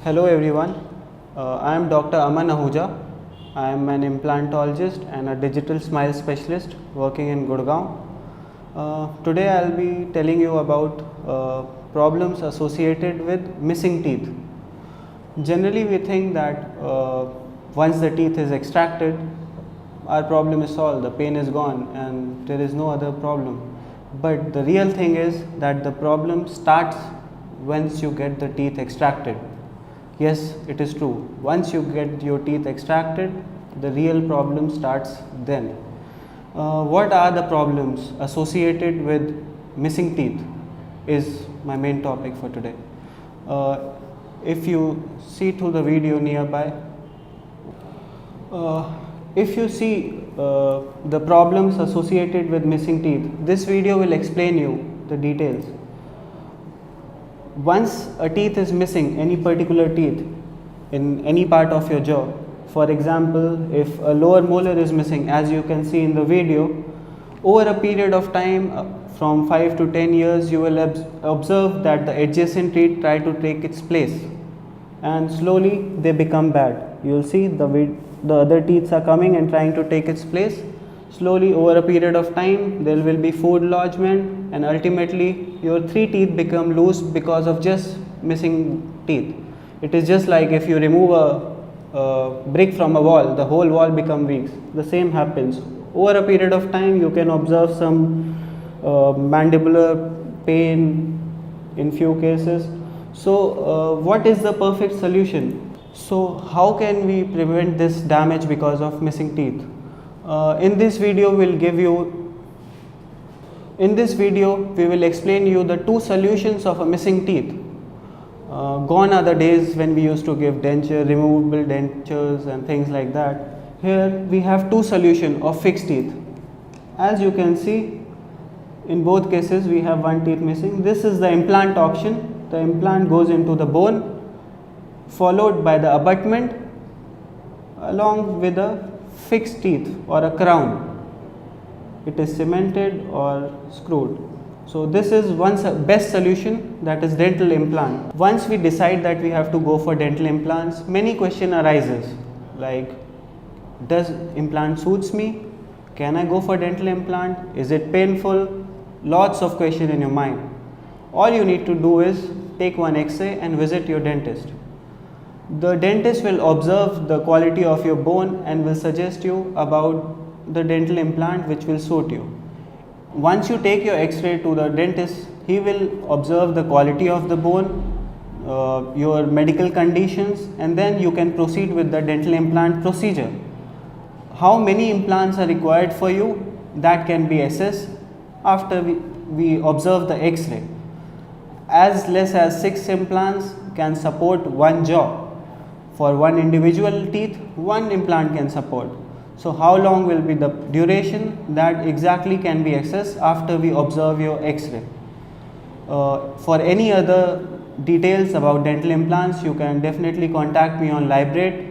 Hello everyone, I am Dr. Aman Ahuja. I am an implantologist and a digital smile specialist working in Gurgaon. Today I will be telling you about problems associated with missing teeth. Generally we think that once the teeth is extracted, our problem is solved, the pain is gone and there is no other problem. But the real thing is that the problem starts once you get the teeth extracted. Yes, it is true. Once you get your teeth extracted, the real problem starts then. What are the problems associated with missing teeth is my main topic for today. If you see through the video nearby, if you see the problems associated with missing teeth, this video will explain you the details. Once a teeth is missing, any particular teeth in any part of your jaw, for example, if a lower molar is missing, as you can see in the video, over a period of time from 5 to 10 years, you will observe that the adjacent teeth try to take its place and slowly they become bad. You will see the other teeth are coming and trying to take its place. Slowly over a period of time there will be food lodgement and ultimately your 3 teeth become loose because of just missing teeth. It is just like if you remove a brick from a wall, the whole wall becomes weak. The same happens. Over a period of time you can observe some mandibular pain in few cases. So what is the perfect solution? So how can we prevent this damage because of missing teeth? In this video we will explain you the 2 solutions of a missing teeth. Gone are the days when we used to give denture, removable dentures and things like that. Here we have 2 solutions of fixed teeth. As you can see, in both cases we have 1 teeth missing. This is the implant option. The implant goes into the bone followed by the abutment along with a fixed teeth or a crown. It is cemented or screwed. So this is one best solution, that is dental implant. Once we decide that we have to go for dental implants, many question arises like, does implant suits me? Can I go for dental implant? Is it painful? Lots of question in your mind. All you need to do is take one X-ray and visit your dentist. The dentist will observe the quality of your bone and will suggest you about the dental implant which will suit you. Once you take your X-ray to the dentist, he will observe the quality of the bone, your medical conditions, and then you can proceed with the dental implant procedure. How many implants are required for you? That can be assessed after we observe the X-ray. As less as 6 implants can support one jaw. For one individual teeth, 1 implant can support. So how long will be the duration? That exactly can be assessed after we observe your X-ray. For any other details about dental implants, you can definitely contact me on Librate.